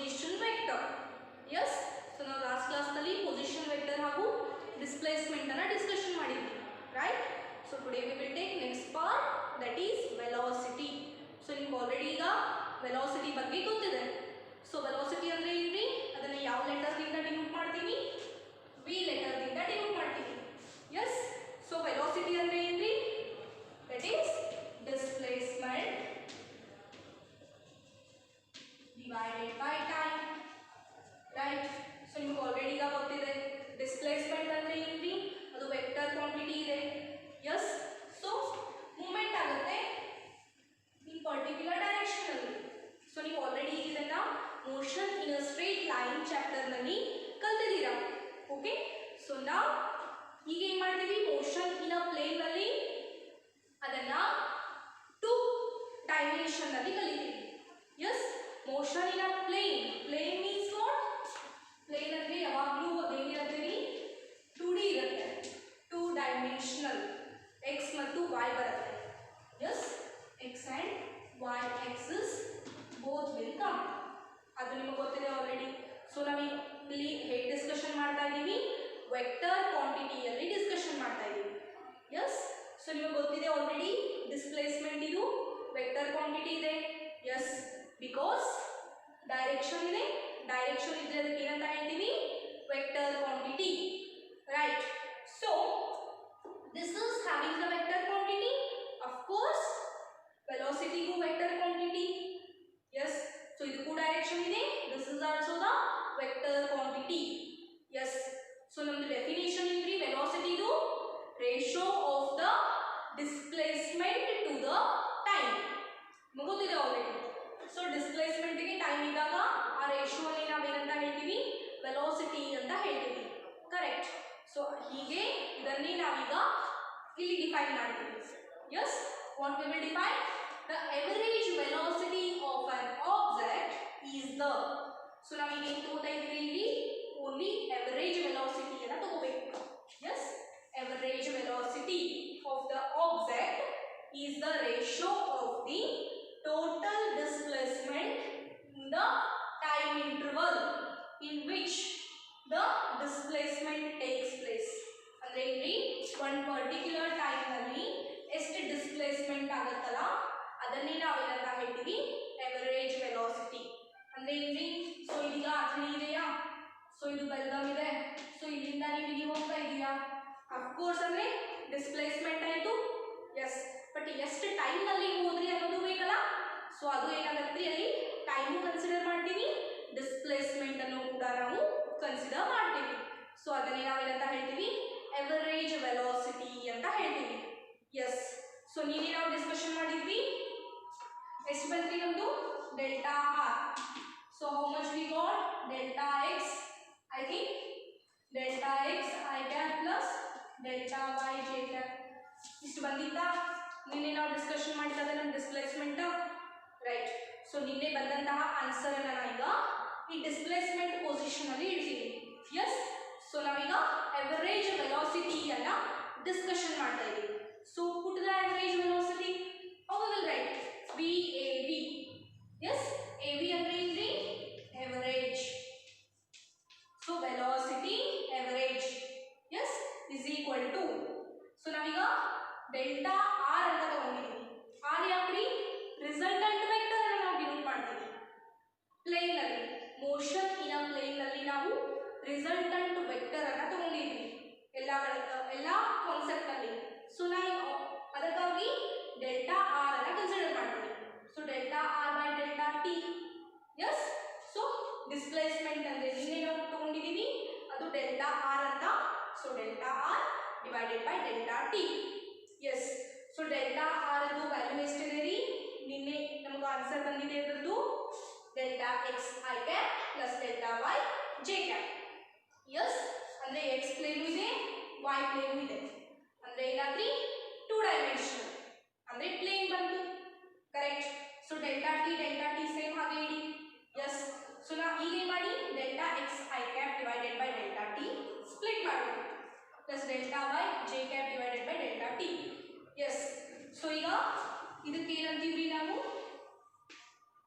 position vector. Yes, so ನಾವು last ಕ್ಲಾಸ್ನಲ್ಲಿ position vector ಹಾಗೂ displacement ಅನ್ನು ಡಿಸ್ಕಷನ್ ಮಾಡಿದ್ವಿ, right? So today we will take next part, that is velocity. So ನಿಮಗೆ already ಈಗ velocity ಬಗ್ಗೆ ಗೊತ್ತಿದೆ. ಸೊ velocity ಅಂದ್ರೆ ಏನ್ರಿ? ಅದನ್ನ ಯಾವ ಲೆಟರ್ ದಿಂದ ಡಿನೋಟ್ ಮಾಡ್ತೀವಿ? V ಲೆಟರ್ ದಿಂದ ಡಿನೋಟ್ ಮಾಡ್ತೀವಿ. Yes, so velocity ಅಂದ್ರೆ ಏನ್ರಿ? That is displacement divided by time, right? So ನಿಮಗೆ ಆಲ್ರೆಡಿ ಈಗ ಗೊತ್ತಿದೆ ಡಿಸ್ಪ್ಲೇಸ್ಮೆಂಟ್ ಅಂದ್ರೆ ಏನ್ರಿ? ಅದು ವೆಕ್ಟರ್ ಕ್ವಾಂಟಿಟಿ ಇದೆ. ಎಸ್, ಸೊ ಮೂವ್ಮೆಂಟ್ ಆಗುತ್ತೆ ಇನ್ ಪರ್ಟಿಕ್ಯುಲರ್ ಡೈರೆಕ್ಷನ್ ಅಲ್ಲಿ. ಸೊ ನೀವು ಆಲ್ರೆಡಿ ಇದನ್ನ motion in a straight line chapter ನಲ್ಲಿ ಕಲ್ತಿದ್ದೀರಾ. ಓಕೆ, ಸೊ ನಾವು ಈಗ ಏನ್ ಮಾಡ್ತೀವಿ? ಮೋಷನ್ ಇನ್ ಅ ಪ್ಲೇನ್ ನಲ್ಲಿ ಅದನ್ನ 2 ಡೈಮೆನ್ಷನ್ ನಲ್ಲಿ ಕಲಿತೀವಿ. Yes, motion in a plane. Plane means what? Plane ಅಂದ್ರೆ ಯಾವಾಗಲೂ ಅದೇನಿರುತ್ತೆ? 2D ಇರುತ್ತೆ, 2 ಡೈಮೆನ್ಷನಲ್. x ಮತ್ತು y ಬರುತ್ತೆ. Yes, x and y axis both will come. ಅದು ನಿಮಗೆ ಗೊತ್ತಿದೆ ಆಲ್ರೆಡಿ. ಸೊ ನಾವು ಇಲ್ಲಿ ಹೇಗೆ ಡಿಸ್ಕಷನ್ ಮಾಡ್ತಾ ಇದ್ದೀವಿ? ವೆಕ್ಟರ್ ಕ್ವಾಂಟಿಟಿಯಲ್ಲಿ ಡಿಸ್ಕಷನ್ ಮಾಡ್ತಾ ಇದ್ದೀವಿ. ಎಸ್, ಸೊ ನಿಮಗೆ ಗೊತ್ತಿದೆ ಆಲ್ರೆಡಿ ಡಿಸ್ಪ್ಲೇಸ್ಮೆಂಟ್ ಇದು ವೆಕ್ಟರ್ ಕ್ವಾಂಟಿಟಿ ಇದೆ. ಎಸ್, ಬಿಕಾಸ್ ಡೈರೆಕ್ಷನ್ ಇದೆ. ಡೈರೆಕ್ಷನ್ ಇದ್ರೆ ಅದಕ್ಕೆ ಏನಂತ ಹೇಳ್ತೀವಿ? Vector quantity, right? So this is having the vector quantity. Of course velocity go vector quantity. Yes, so idu direction ide. This is also the vector quantity. Yes, so namdu definition indri velocity do ratio of the displacement to the time. mugotide already. So displacement ge time idaga aa ratio alli navu enanta heltivi? Velocity anta heltivi, correct? So ಹೀಗೆ ಇದನ್ನೇ ನಾವೀಗ ಇಲ್ಲಿ define ಮಾಡ್ತೀವಿ. Yes, what we will define? The average velocity of an object is the. So ನಾವೀಗ ಏನು ತಗೋತಾ ಇದ್ದೀವಿ ಇಲ್ಲಿ? ಓನ್ಲಿ ಎವರೇಜ್ ವೆಲಾಸಿಟಿ ಅನ್ನು ತಗೋಬೇಕು. Yes, average velocity of the object is the ratio of the total displacement in the time interval in which the displacement takes place. ಅಂದ್ರೆ ಇಲ್ಲಿ ಒಂದು ಪರ್ಟಿಕ್ಯುಲರ್ ಟೈಮ್ ನಲ್ಲಿ ಎಷ್ಟು ಡಿಸ್ಪ್ಲೇಸ್ಮೆಂಟ್ ಆಗುತ್ತಲ್ಲ ಅದನ್ನೇ ನಾವು ಏನಂತ ಹೇಳ್ತೀವಿ? Average velocity. ಅಂದ್ರೆ ಇಲ್ಲಿ ಸೊ ಇದೀಗ ಅಥಣಿ ಇದೆಯಾ? ಸೊ ಇದು ಬೆಲ್ಗಾಮ್ ಇದೆ. ಸೊ ಇಲ್ಲಿಂದ ನೀವು ಇಲ್ಲಿ ಹೋಗ್ತಾ ಇದೀಯಾ? ಅಫ್ಕೋರ್ಸ್ ಅಂದ್ರೆ ಡಿಸ್ಪ್ಲೇಸ್ಮೆಂಟ್ ಆಯಿತು. ಎಸ್, ಬಟ್ ಎಷ್ಟು ಟೈಮ್ ನಲ್ಲಿ ಹೋದ್ರಿ ಅನ್ನೋದು ಬೇಕಲ್ಲ. ಸೊ ಅದು ಏನಾಗುತ್ತೆ? ಅಲ್ಲಿ ಟೈಮು ಕನ್ಸಿಡರ್ ಮಾಡ್ತೀವಿ, ಡಿಸ್ಪ್ಲೇಸ್ಮೆಂಟ್ ಅನ್ನು ಕೂಡ ನಾವು ಕನ್ಸಿಡರ್ ಮಾಡ್ತೀವಿ. ಸೊ ಅದನ್ನೇ ನಾವೇನಂತ ಹೇಳ್ತೀವಿ? ಎವರೇಜ್ ವೆಲಾಸಿಟಿ ಅಂತ ಹೇಳ್ತೀವಿ. ಎಸ್, ಸೊ ನೀನೇ ನಾವು ಡಿಸ್ಕಷನ್ ಮಾಡಿದ್ವಿ. ಎಷ್ಟು ಬಂದ್ರಿ ನಮ್ದು? Delta r. So how much we got? Delta X, I think delta X I cap plus delta Y J cap. ಇಷ್ಟು ಬಂದಿತ್ತಾ? ನಿನ್ನೆ ನಾವು ಡಿಸ್ಕಷನ್ ಮಾಡಿದಾಗ ನಮ್ಮ ಡಿಸ್ಪ್ಲೇಸ್ಮೆಂಟ್, ರೈಟ್? ಸೊ ನಿನ್ನೆ ಬಂದಂತಹ ಆನ್ಸರ್ ಅನ್ನ ನಾವೀಗ ಈ ಡಿಸ್ಪ್ಲೇಸ್ಮೆಂಟ್ ಪೊಸಿಷನ್ ಅಲ್ಲಿ ಇಡ್ತೀವಿ. ಎಸ್, ಸೊ ನಾವೀಗ ಎವರೇಜ್ ವೆಲಾಸಿಟಿಯನ್ನ ಡಿಸ್ಕಷನ್ ಮಾಡ್ತಾ ಇದ್ದೀವಿ. So put the average velocity. How will write? V a v. Yes, a v ಅಂದ್ರೆ ಏನ್ರಿ? Average. So velocity average, yes, is equal to. So ನಾವೀಗ ಡೆಲ್ಟಾ ಆರ್ ಅಂತ ತಗೊಂಡಿದ್ದೀವಿ. ಆರ್ ಯಾಕ್ರಿ? ರಿಸಲ್ಟೆಂಟ್ ವೆಕ್ಟರ್ ಅನ್ನು ನಾವು ಡಿನೋಟ್ ಮಾಡ್ತೀವಿ ಪ್ಲೇನ್ ನಲ್ಲಿ. ಮೋಷನ್ ಇನ್ ಅ ಪ್ಲೇನ್ ನಲ್ಲಿ ನಾವು ರಿಸಲ್ಟೆಂಟ್ ವೆಕ್ಟರ್ ಅನ್ನು ತಗೊಂಡಿದ್ವಿ ಎಲ್ಲ ಕಾನ್ಸೆಪ್ಟ್ ನಲ್ಲಿ. ಸೊ ನಾವು ಅದಕ್ಕಾಗಿ ಡೆಲ್ಟಾ ಆರ್ ಅನ್ನು ಕನ್ಸಿಡರ್ ಮಾಡ್ತೀವಿ. So delta r by delta T. Yes, so displacement ಅಂದ್ರೆ ನಿನ್ನೆ ನಾವು ತಗೊಂಡಿದ್ದೀವಿ ಅದು ಡೆಲ್ಟಾ ಆರ್ ಅಂತ. So delta r divided by delta T. Yes, so delta r ಅದು ವ್ಯಾಲ್ಯೂ ಎಷ್ಟಿದೆ ರೀ? ನಿನ್ನೆ ನಮಗೆ ಆನ್ಸರ್ ಬಂದಿದೆ ಅದರದ್ದು delta X I cap plus delta Y J cap. Yes, ಅಂದ್ರೆ ಎಕ್ಸ್ ಪ್ಲೇನು ಇದೆ, ವೈ ಪ್ಲೇನು ಇದೆ. ಅಂದ್ರೆ ಏನಾದ್ರಿ? 2 ಡೈಮೆನ್ಷನಲ್ ಅಂದ್ರೆ ಪ್ಲೇನ್ ಬಂತು, correct? So delta T same ಹಾಗೆ ಇಡಿ. ಎಸ್, ಸೊ ನಾವು ಈಗ ಏನು ಮಾಡಿ? Delta X I cap divided by delta T split ಮಾಡಬೇಕು plus delta Y J cap divided by delta T. Yes, so ಈಗ ಇದಕ್ಕೆ ಏನಂತೀವ್ರಿ ನಾವು?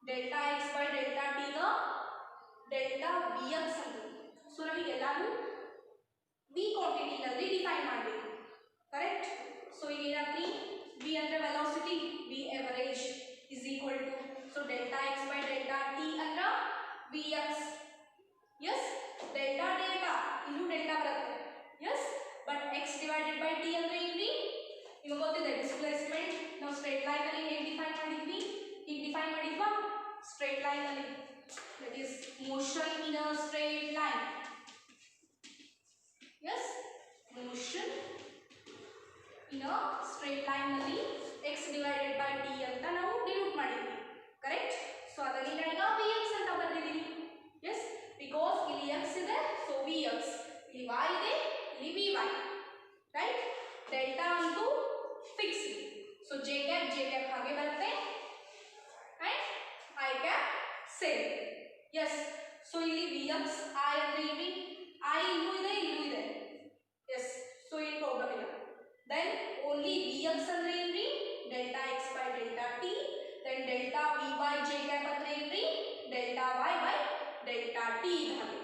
Delta X by delta T ಗ ವಿ ಕ್ವಾಂಟಿಟಿನಲ್ಲಿ ಡಿಫೈನ್ ಮಾಡಬೇಕು. ಕರೆಕ್ಟ್. ಸೊ ಈಗ ಏನಾಗ್ತಿ ವಿ ಅಂದ್ರೆ velocity, V average is equal to so delta X by delta T ಅಂದ್ರೆ V X. S delta delta ಇಲ್ಲೂ ಡೆಲ್ಟಾ ಬರುತ್ತೆ. Yes but x divided by t ಅಂದ್ರೆ ಏನ್ರಿ ನಿಮಗೆ ಗೊತ್ತಿದೆ ಡಿಸ್ಪ್ಲೇಸ್ಮೆಂಟ್. ನಾವು ಸ್ಟ್ರೇಟ್ ಲೈನ್ ಅಲ್ಲಿ ಹೇಗೆ ಡಿಫೈನ್ ಮಾಡಿದ್ವಿ, ಈಗ ಡಿಫೈನ್ ಮಾಡಿದ್ವಾ ಸ್ಟ್ರೇಟ್ ಲೈನ್ ಅಲ್ಲಿ, that is motion in a straight line. Yes motion in a straight line ನಲ್ಲಿ ಎಕ್ಸ್ ಡಿವೈಡೆಡ್ ಬೈ ಟಿ ಅಂತ ನಾವು ಡಿನೋಟ್ ಮಾಡಿದ್ವಿ. ಕರೆಕ್ಟ್. ಸೊ ಅದರಲ್ಲಿ ನಾನೀಗ ವಿ ಎಕ್ಸ್ ಅಂತ ಬರ್ದಿದ್ದೀನಿ. ಎಸ್ ಬಿಕಾಸ್ ಇಲ್ಲಿ ಎಕ್ಸ್ ಇದೆ ಸೊ ವಿ ಎಕ್ಸ್, ಇಲ್ಲಿ ವೈ ಇದೆ ಇಲ್ಲಿ ವಿ ವೈ. ರೈಟ್. ಡೆಲ್ಟಾ ಅಂತೂ ಫಿಕ್ಸ್, ಸೊ ಜೆ ಕ್ಯಾಪ್ ಹಾಗೆ ಬರುತ್ತೆ and i cap same. Yes so ಇಲ್ಲಿ ವಿ ಎಕ್ಸ್ ಐ ಅಂದ್ರೆ ಇಲ್ಲಿ ಐ ಇಲ್ಲೂ ಇದೆ ಇಲ್ಲೂ ಇದೆ. ಎಸ್ ಸೊ ಏನು ಪ್ರಾಬ್ಲಮ್ ಇಲ್ಲ. ದೆನ್ ಓನ್ಲಿ ವಿ ಎಕ್ಸ್ ಅಂದ್ರೆ ಏನ್ರಿ delta X by delta t. Then delta v by j cap ಅಂದ್ರೆ ಏನ್ರಿ delta Y by delta T ಹಾಗೆ.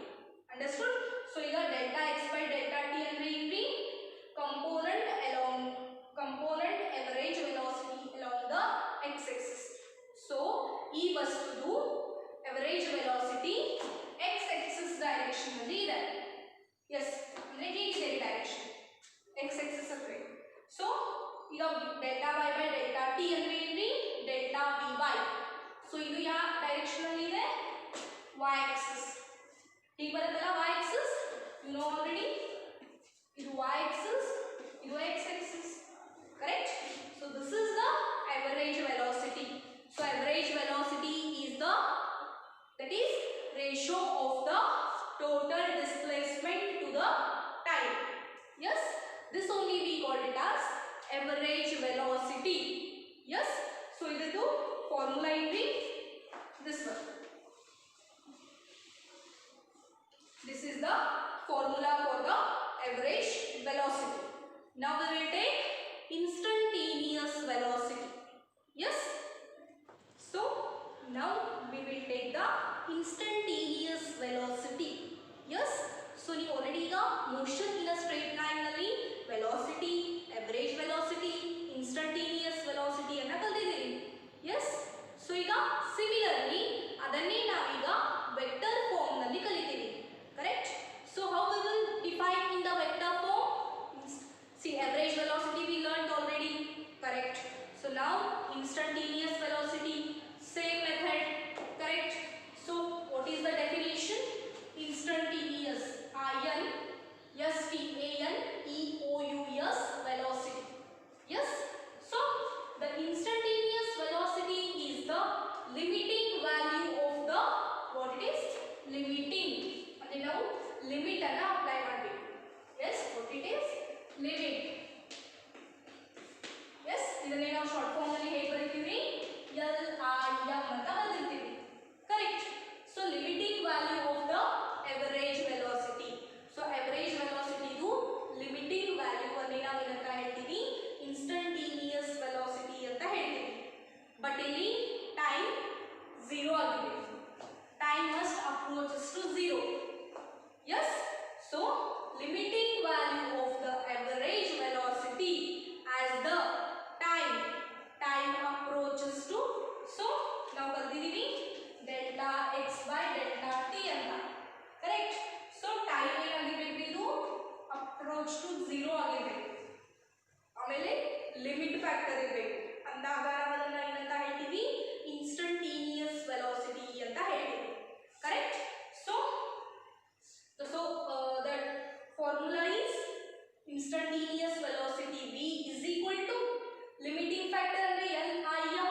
ಅಂಡರ್ಸ್ಟುಡ್. ಸೊ ಈಗ delta X by delta T ಅಂದ್ರೆ ಏನ್ರಿ component average velocity along the x axis. So ಈ ವಸ್ತುದು average velocity x axis direction ಅಲ್ಲಿ ಇದೆ. S ಅಂದ್ರೆ ಹೀಗಿದೆ ಡೈರೆಕ್ಷನ್ x axis ಹತ್ರ. ಸೊ ಈಗ delta y by delta t ಅಂದ್ರೆ ಏನ್ರಿ ಡೆಲ್ಟಾ v y. ಸೊ ಇದು ಯಾವ ಡೈರೆಕ್ಷನ್ ಅಲ್ಲಿ ಇದೆ y axis. ಹೀಗೆ ಬರುತ್ತಲ್ಲ y axis, you know already, ಇದು y axis ಇದು x axis. Correct. So this is the average velocity. So average velocity is the, that is ratio of the total displacement to the time. Yes, this only we called it as average velocity. Yes. So idu formula is this one. This is the formula for the average velocity. Now we will take instantaneous velocity. Yes. So now we will take the instantaneous velocity. Yes. So you already got motion in a straight line nalli velocity, average velocity, instantaneous velocity anna kalidiri. Yes. So iga similarly adanne naviga vector form nalli kalitivi. Correct. So how we will define in the vector form? See, average velocity we learned already. Correct. So now instantaneous velocity, same method. Correct. So what is the definition? Instantaneous, INSTANEOUS velocity. Yes. So the instantaneous velocity is the limiting value of the, what it is, limiting. And now limit anna apply ಮಾಡಬೇಕು. Yes, what it is, limit. Yes, ಇದನ್ನೇ ನಾವು short form ಅಲ್ಲಿ ಹೇಗೆ ಬರೀತೀವಿ LIM ಅಂತ ಬರೆದಿರ್ತೀವಿ. Correct. So limiting value of the average velocity. So average velocity ಇದು limiting value ಅಲ್ಲಿ ನಾವು ಏನಂತ ಹೇಳ್ತೀವಿ ಇನ್ಸ್ಟಂಟೇನಿಯಸ್ ವೆಲಾಸಿಟಿ ಅಂತ ಹೇಳ್ತೀವಿ. ಬಟ್ ಇಲ್ಲಿ ಟೈಮ್ 0 ಆಗಿದೆ. Time must approaches to 0. Yes. So limiting value of the average velocity as the time approaches to, so now kalidini delta x by delta t anta. Correct. So time ಏನಾಗಿರಬೇಕು ಇದು approach to 0 ಆಗಿರಬೇಕು. ಆಮೇಲೆ limit factor ಇರಬೇಕು. ಅಂದಾಗ ನಾವು ಅದನ್ನ ಏನಂತ ಹೇಳ್ತೀವಿ ಇನ್ಸ್ಟಂಟೇನಿಯಸ್ ವೆಲಾಸಿಟಿ ಅಂತ ಹೇಳ್ತೀವಿ. Correct. So that formula is instantaneous velocity v is equal to limiting factor ಅಂದ್ರೆ LIM.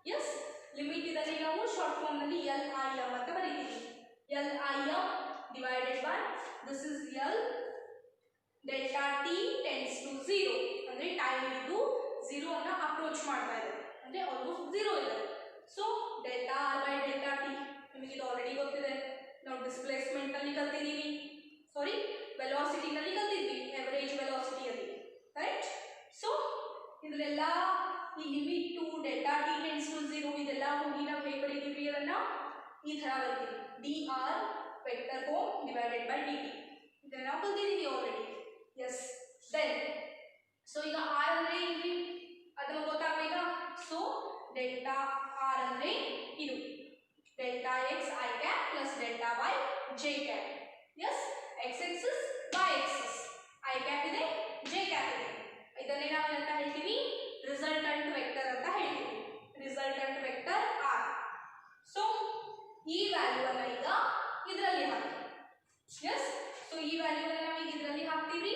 Yes, limit ಇದನ್ನ ನಾವು ಶಾರ್ಟ್ ಫಾರ್ಮ್ ನಲ್ಲಿ LIM ಅಂತ ಬರೀತೀವಿ. LIM divided by this is L delta t tends to 0 ಅಂದ್ರೆ time ಇದು 0 ಅನ್ನ ಅಪ್ರೋಚ್ ಮಾಡ್ತಾ ಇದೆ ಅಂದ್ರೆ ಆಲ್ಮೋಸ್ಟ್ 0 ಇದೆ. So delta r by delta t ನಿಮಗೆ ಇದು ಆಲ್ರೆಡಿ ಗೊತ್ತಿದೆ. ನಾವು ಡಿಸ್ಪ್ಲೇಸ್ಮೆಂಟ್ ನಲ್ಲಿ ಕಲ್ತಿದೀವಿ, ಸಾರಿ ವೆಲಾಸಿಟಿ ನಲ್ಲಿ ಕಲ್ತಿದ್ವಿ, ಎವರೇಜ್ ವೆಲಾಸಿಟಿ ಅಲ್ಲಿ. ಕರೆಕ್ಟ್. ಸೊ ಇದೆಲ್ಲ ಈ limit to delta t tends to 0 ಇದೆಲ್ಲ ಹೋಗಿ ನಾವು ಹೇಗೆ ಬರೀತೀವಿ ಅದನ್ನ ಈ ತರ ಬರೀತೀವಿ dr vector form divided by dt. ಇದನ್ನ ನಾವು ಕಲ್ತಿದ್ದೀವಿ ಆಲ್ರೆಡಿ. ಎಸ್ ದೆನ್ ಸೊ ಈಗ r ಅಂದ್ರೆ ಏನ್ರಿ ಅದನ್ನ ಗೊತ್ತಾಗಬೇಕಾ. ಸೊ ಡೆಲ್ಟಾ r ಅಂದ್ರೆ ಇದು delta x i cap plus delta y j cap. Yes x axis y axis i cap ಇದೆ j ಕ್ಯಾಪ್ ಇದೆ. ಇದನ್ನೇ ನಾವು ಏನಂತ ಹೇಳ್ತೀವಿ ರಿಸಲ್ಟಂಟ್ ವೆಕ್ಟರ್ ಅಂತ ಹೇಳ್ತೀವಿ. Resultant vector r. ಸೊ ಈ ವ್ಯಾಲ್ಯೂ ಅನ್ನ ಈಗ ಇದರಲ್ಲಿ ಹಾಕಿ. ಎಸ್ ಸೊ ಈ ವ್ಯಾಲ್ಯೂ ಅನ್ನ ನಾವು ಈಗ ಇದರಲ್ಲಿ ಹಾಕ್ತೀವಿ.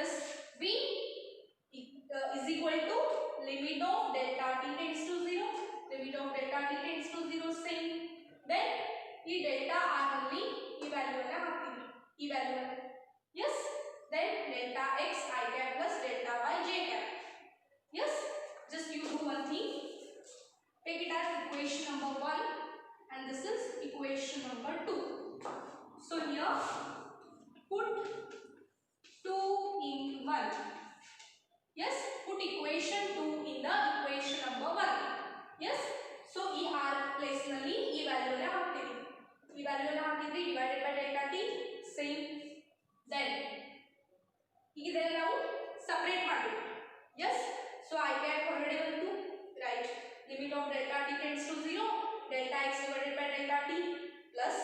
Yes v is equal to limit of delta t tends to 0, limit of delta t tends to 0 same. Then ಈ delta r ನಲ್ಲಿ ಈ ವ್ಯಾಲ್ಯೂ ಅನ್ನ ಹಾಕ್ತೀವಿ. ಈ ವ್ಯಾಲ್ಯೂ ಅನ್ನ yes then delta x I cap plus delta y j cap. Yes just you do one thing, take it as equation number 1 and this is equation number 2. So here put 2 in 1. Yes put equation 2 in the equation number 1. Yes so ಈ r place ನಲ್ಲಿ ಈ value ಅನ್ನು ಹಾಕ್ತೀವಿ. ಈ value ಅನ್ನು ಹಾಕಿದ್ವಿ divided by delta t same. then ಇದನ್ನ ನಾವು ಸಪರೇಟ್ ಮಾಡಬೇಕು. yes so I cap ಹೊರಗಡೆ ಬಂತು right limit of delta t tends to 0 delta x divided by delta t plus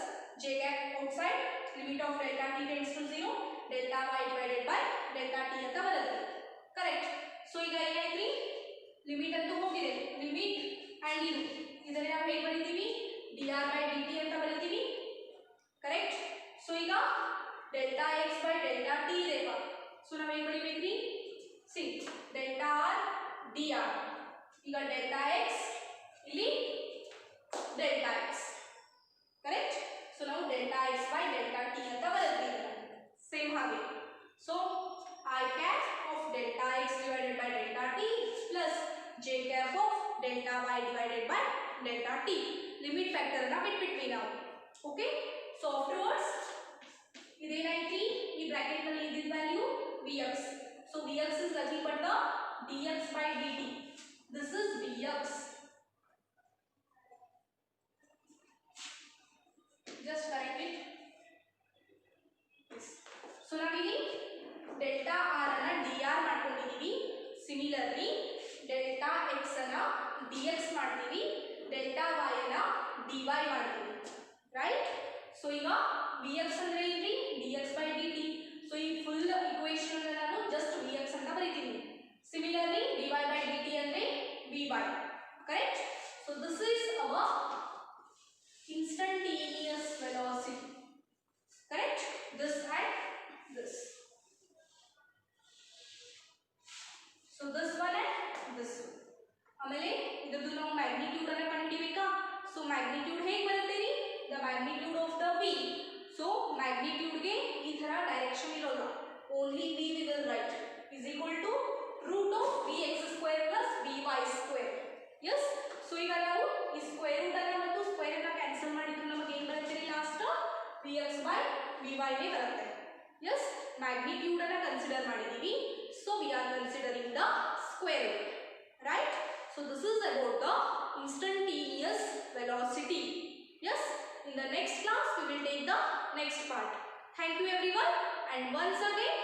j cap outside limit of delta t tends to 0 delta y divided by delta t ಅಂತ ಬರುತ್ತೆ. Correct. So ಈಗ ಏನಾಯ್ತ್ರಿ limit ಅಂತೂ ಹೋಗಿದೆ. Limit and ಇದು ಇದನ್ನ ನಾವು ಹೇಗೆ ಬರೀತೀವಿ dr by dt ಅಂತ ಬರೀತೀವಿ. ಕರೆಕ್ಟ್. ಸೊ ಈಗ delta x by delta t ಇದೆ. ಸೊ ನಾವು ಹೇಗೆ ಬರೀಬೇಕ್ರಿ ಸಿ delta r dr. ಈಗ delta x ಇಲ್ಲಿ delta x. ಕರೆಕ್ಟ್. ಸೊ ನಾವು delta x by delta t ಅಂತ ಬರೀತೀವಿ. ಸೇಮ್ ಹಾಗೆ. So I cap of delta x divided by delta t plus j cap of delta y divided by delta t. Limit factor na between now. Okay. So afterwards, idenayiti ee bracket nalli idid value vx. So vx is nothing but the dx by dt. This is vx. Just correct it. Yes. So now we delta r ಅನ್ನ dr ಮಾಡ್ಕೊಂಡಿದೀವಿ. Similarly delta x ಅನ್ನ dx ಮಾಡ್ತೀವಿ, delta y ಅನ್ನ dy ಮಾಡ್ತೀವಿ. Right. So ಈಗ vx ಅಂದ್ರೆ ಏನ್ರಿ dx by dt. So ಈ full equation ಅನ್ನ ನಾನು ಜಸ್ಟ್ vx ಅಂತ ಬರೀತೀನಿ. ಸಿಮಿಲರ್ಲಿ dy by dt ಅಂದ್ರೆ vy. Correct. So this is our instantaneous velocity. Correct. This and this. So this one and this one. ಆಮೇಲೆ ಇದರದ್ದು ನಾವು ಮ್ಯಾಗ್ನಿಟ್ಯೂಡ್ ಅನ್ನು ಕಂಡುಹಿಡಿಯಬೇಕಾ. ಸೊ ಮ್ಯಾಗ್ನಿಟ್ಯೂಡ್ ಹೇಗೆ ಬರುತ್ತೆ ರೀ the magnitude of the v. So magnitude ಗೆ ಈ ತರ ಡೈರೆಕ್ಷನ್ ಇರೋಲ್ಲ. Only v we will write is equal to root of vx square plus vy square. yes so ಈಗ ನಾವು ಈ ಸ್ಕ್ವೇರ್ ರೂಟ್ ಅನ್ನು ಮತ್ತು ಸ್ಕ್ವೇರ್ ಅನ್ನು ಕ್ಯಾನ್ಸಲ್ ಮಾಡಿದ್ರೆ ನಮಗೆ ಏನು ಬರುತ್ತೆ ರೀ ಲಾಸ್ಟ್ vx by vy ನೇ ಬರುತ್ತೆ. yes ಮ್ಯಾಗ್ನಿಟ್ಯೂಡ್ ಅನ್ನು ಕನ್ಸಿಡರ್ ಮಾಡಿದೀವಿ. So we are considering the square root, right? So this is about the instantaneous velocity. Yes, in the next class we will take the next part. Thank you everyone, and once again